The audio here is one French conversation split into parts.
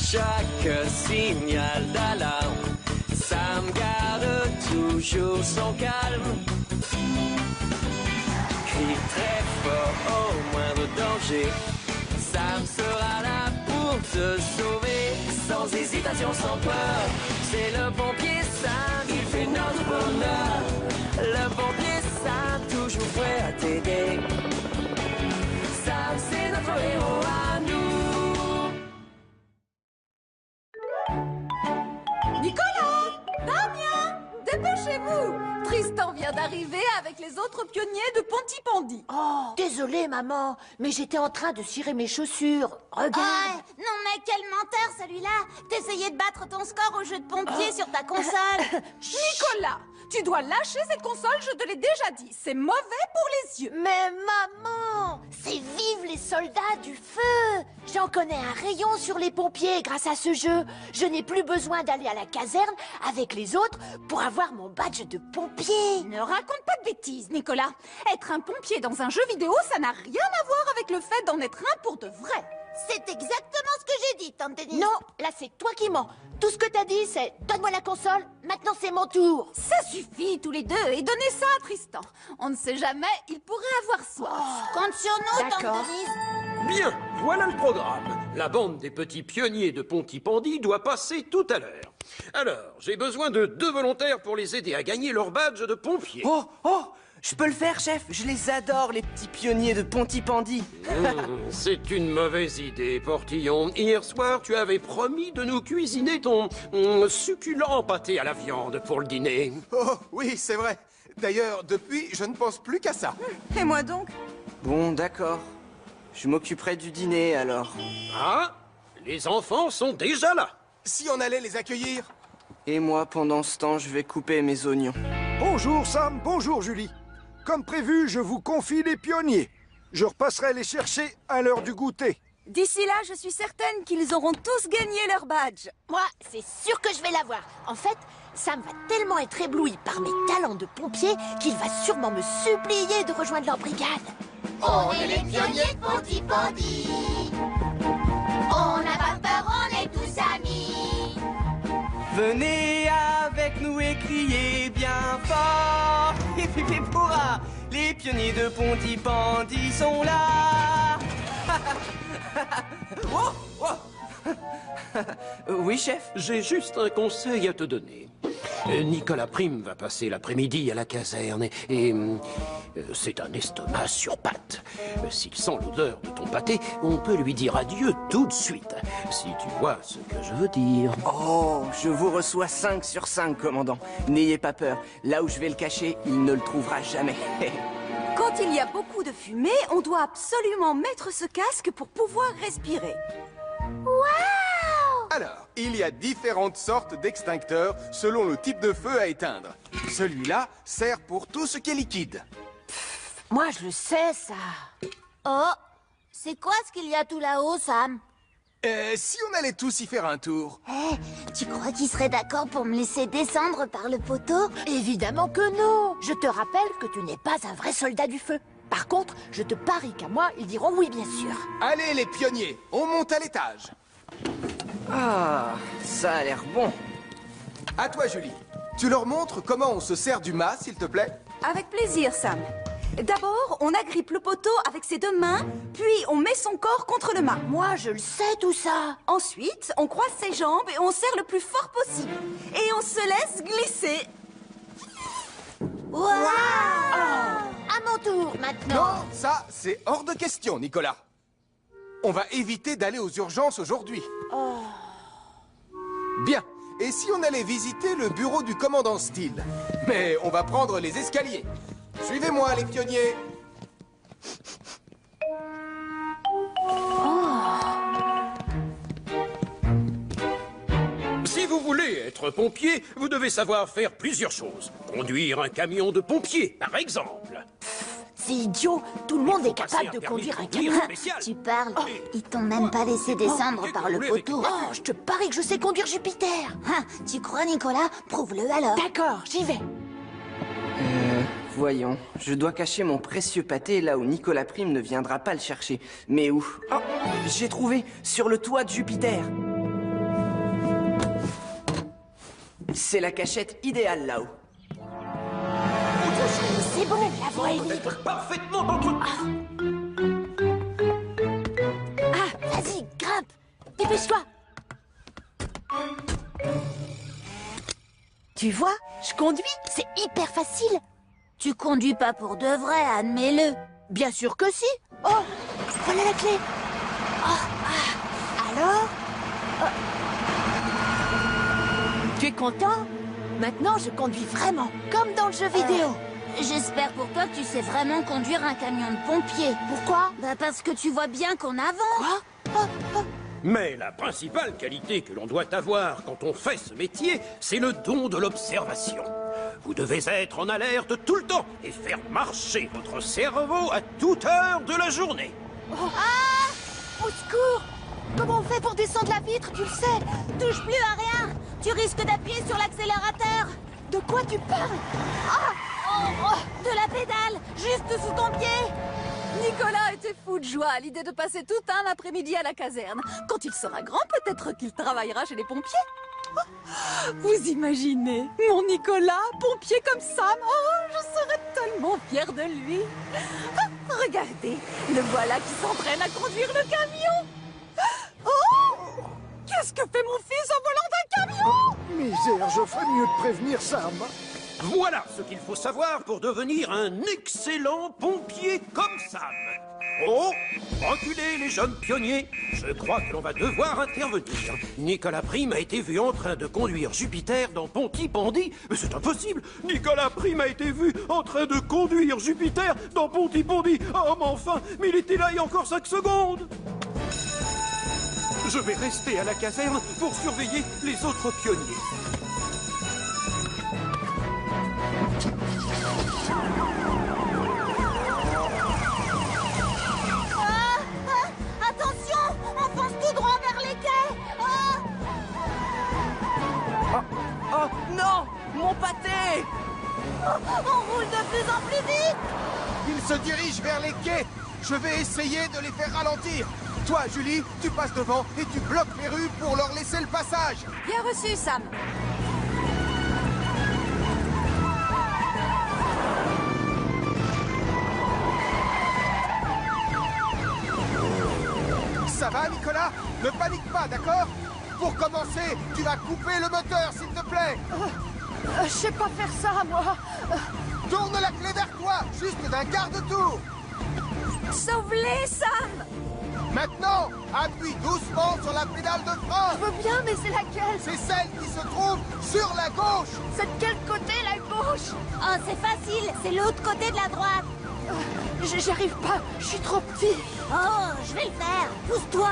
chaque signal d'alarme, Sam garde toujours son calme. Crie très fort au moindre danger, Sam sera là pour te sauver. Sans hésitation, sans peur, c'est le pompier Sam, il fait notre bonheur. Le pompier Sam, toujours prêt à t'aider. Sam, c'est notre héros à nous. Nicolas! Damien! Dépêchez-vous! Tristan vient d'arriver avec les autres pionniers de Pontypandy. Oh, désolée, maman, mais j'étais en train de cirer mes chaussures. Regarde. Non mais quel menteur celui-là! T'essayais de battre ton score au jeu de pompier sur ta console! Nicolas, tu dois lâcher cette console, je te l'ai déjà dit. C'est mauvais pour les yeux. Mais maman, c'est vive les soldats du feu. J'en connais un rayon sur les pompiers grâce à ce jeu. Je n'ai plus besoin d'aller à la caserne avec les autres pour avoir mon badge de pompier. Ne raconte pas de bêtises, Nicolas. Être un pompier dans un jeu vidéo, ça n'a rien à voir avec le fait d'en être un pour de vrai. C'est exactement ce que j'ai dit, Tante Denise! Non, là c'est toi qui mens. Tout ce que t'as dit c'est « Donne-moi la console, maintenant c'est mon tour ». Ça suffit tous les deux et donnez ça à Tristan. On ne sait jamais, il pourrait avoir soif. Compte sur nous, D'accord. Tante Denise! Bien, voilà le programme. La bande des petits pionniers de Pontypandy doit passer tout à l'heure. Alors, j'ai besoin de 2 volontaires pour les aider à gagner leur badge de pompier. Oh, je peux le faire, chef. Je les adore, les petits pionniers de Pontypandy. C'est une mauvaise idée, Portillon. Hier soir, tu avais promis de nous cuisiner ton succulent pâté à la viande pour le dîner. Oh, oui, c'est vrai. D'ailleurs, depuis, je ne pense plus qu'à ça. Et moi donc? Bon, d'accord. Je m'occuperai du dîner, alors. Ah, les enfants sont déjà là. Si on allait les accueillir? Et moi, pendant ce temps, je vais couper mes oignons. Bonjour Sam, bonjour Julie. Comme prévu, je vous confie les pionniers. Je repasserai les chercher à l'heure du goûter. D'ici là, je suis certaine qu'ils auront tous gagné leur badge. Moi, c'est sûr que je vais l'avoir. En fait, Sam va tellement être ébloui par mes talents de pompier qu'il va sûrement me supplier de rejoindre leur brigade. On est les pionniers de Pontypandy! On n'a pas peur, on est tous amis! Venez avec nous et criez bien fort. Hip hip hip hurrah. Les pionniers de Pontypandy sont là. Oh, oh. Oui, chef. J'ai juste un conseil à te donner. Nicolas Prime va passer l'après-midi à la caserne et c'est un estomac sur pattes. S'il sent l'odeur de ton pâté, on peut lui dire adieu tout de suite. Si tu vois ce que je veux dire. Oh, je vous reçois 5 sur 5, commandant. N'ayez pas peur. Là où je vais le cacher, il ne le trouvera jamais. Quand il y a beaucoup de fumée, on doit absolument mettre ce casque pour pouvoir respirer. Alors, il y a différentes sortes d'extincteurs selon le type de feu à éteindre. Celui-là sert pour tout ce qui est liquide. Moi, je le sais, ça. Oh! C'est quoi ce qu'il y a tout là-haut, Sam? Si on allait tous y faire un tour? Tu crois qu'il serait d'accord pour me laisser descendre par le poteau? Évidemment que non. Je te rappelle que tu n'es pas un vrai soldat du feu. Par contre, je te parie qu'à moi, ils diront oui, bien sûr. Allez, les pionniers, on monte à l'étage. Ah, ça a l'air bon. À toi, Julie. Tu leur montres comment on se sert du mât, s'il te plaît? Avec plaisir, Sam. D'abord, on agrippe le poteau avec ses 2 mains, puis on met son corps contre le mât. Moi, je le sais, tout ça. Ensuite, on croise ses jambes et on serre le plus fort possible. Et on se laisse glisser. Waouh! À mon tour, maintenant. Non, ça, c'est hors de question, Nicolas. On va éviter d'aller aux urgences aujourd'hui. Bien. Et si on allait visiter le bureau du commandant Steele? Mais on va prendre les escaliers. Suivez-moi, les pionniers. Si vous voulez être pompier, vous devez savoir faire plusieurs choses. Conduire un camion de pompier, par exemple. C'est idiot. Tout le monde est Passer capable un de permis conduire un conduire camion. spécial. Tu parles. Ils t'ont même pas laissé descendre par le poteau. Oh, je te parie que je sais conduire Jupiter. Hein, tu crois, Nicolas? Prouve-le alors. D'accord, j'y vais. Voyons, je dois cacher mon précieux pâté là où Nicolas Prime ne viendra pas le chercher. Mais où? Oh, j'ai trouvé, sur le toit de Jupiter. C'est la cachette idéale là-haut. C'est bon, la voie est libre. Parfaitement entre... Ah, vas-y, grimpe. Dépêche-toi. Tu vois, je conduis, c'est hyper facile. Tu conduis pas pour de vrai, admets-le. Bien sûr que si. Oh, voilà la clé. Alors Tu es content? Maintenant, je conduis vraiment, comme dans le jeu vidéo. J'espère pour toi que tu sais vraiment conduire un camion de pompiers. Pourquoi? Bah parce que tu vois bien qu'on avance. Quoi? Mais la principale qualité que l'on doit avoir quand on fait ce métier, c'est le don de l'observation. Vous devez être en alerte tout le temps et faire marcher votre cerveau à toute heure de la journée. Au secours! Comment on fait pour descendre la vitre, tu le sais? Touche plus à rien. Tu risques d'appuyer sur l'accélérateur. De quoi tu parles? De la pédale, juste sous ton pied. Nicolas était fou de joie à l'idée de passer tout un après-midi à la caserne. Quand il sera grand, peut-être qu'il travaillera chez les pompiers. Vous imaginez mon Nicolas, pompier comme Sam? Oh, je serais tellement fière de lui. Regardez, le voilà qui s'entraîne à conduire le camion. Oh, qu'est-ce que fait mon fils en volant d'un camion? Misère, je ferais mieux de prévenir Sam. Voilà ce qu'il faut savoir pour devenir un excellent pompier comme Sam. Oh, reculez les jeunes pionniers. Je crois que l'on va devoir intervenir. Nicolas Prime a été vu en train de conduire Jupiter dans Pontypandy. Mais c'est impossible. Nicolas Prime a été vu en train de conduire Jupiter dans Pontypandy. Oh, mais enfin, mais il était là il y a encore 5 secondes. Je vais rester à la caserne pour surveiller les autres pionniers. Attention, on fonce tout droit vers les quais. Oh non! Mon pâté! On roule de plus en plus vite. Ils se dirigent vers les quais. Je vais essayer de les faire ralentir. Toi, Julie, tu passes devant et tu bloques les rues pour leur laisser le passage. Bien reçu, Sam. Ça va, Nicolas? Ne panique pas, d'accord? Pour commencer, tu vas couper le moteur, s'il te plaît. Je sais pas faire ça, moi. Tourne la clé vers toi, juste d'un quart de tour. Sauve-les, Sam. Maintenant, appuie doucement sur la pédale de frein. Je veux bien, mais c'est laquelle? C'est celle qui se trouve sur la gauche. C'est de quel côté, la gauche? Oh, c'est facile, c'est l'autre côté de la droite. J'arrive pas, je suis trop petit. Oh, je vais le faire. Pousse-toi.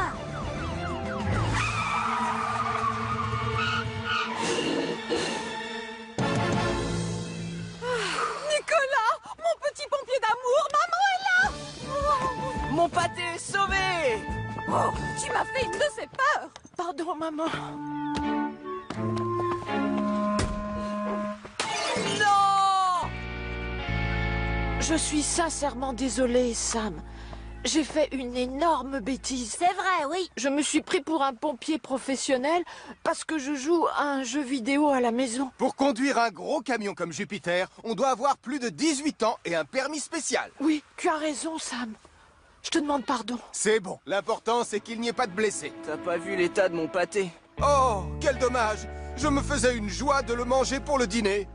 Nicolas, mon petit pompier d'amour, maman est là. Oh, Mon pâté est sauvé! oh, tu m'as fait une de ces peurs. Pardon, maman. Non! Je suis sincèrement désolée, Sam. J'ai fait une énorme bêtise. C'est vrai, oui. Je me suis pris pour un pompier professionnel parce que je joue à un jeu vidéo à la maison. Pour conduire un gros camion comme Jupiter, on doit avoir plus de 18 ans et un permis spécial. Oui, tu as raison, Sam. Je te demande pardon. C'est bon, l'important c'est qu'il n'y ait pas de blessés. T'as pas vu l'état de mon pâté? Oh, quel dommage! Je me faisais une joie de le manger pour le dîner.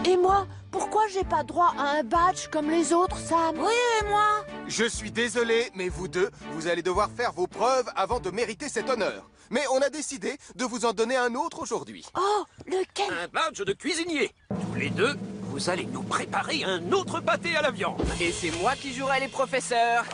Et moi, pourquoi j'ai pas droit à un badge comme les autres, Sam? Oui, et moi? Je suis désolé, mais vous deux, vous allez devoir faire vos preuves avant de mériter cet honneur. Mais on a décidé de vous en donner un autre aujourd'hui. Oh, lequel? Un badge de cuisinier. Tous les deux, vous allez nous préparer un autre pâté à la viande. Et c'est moi qui jouerai les professeurs.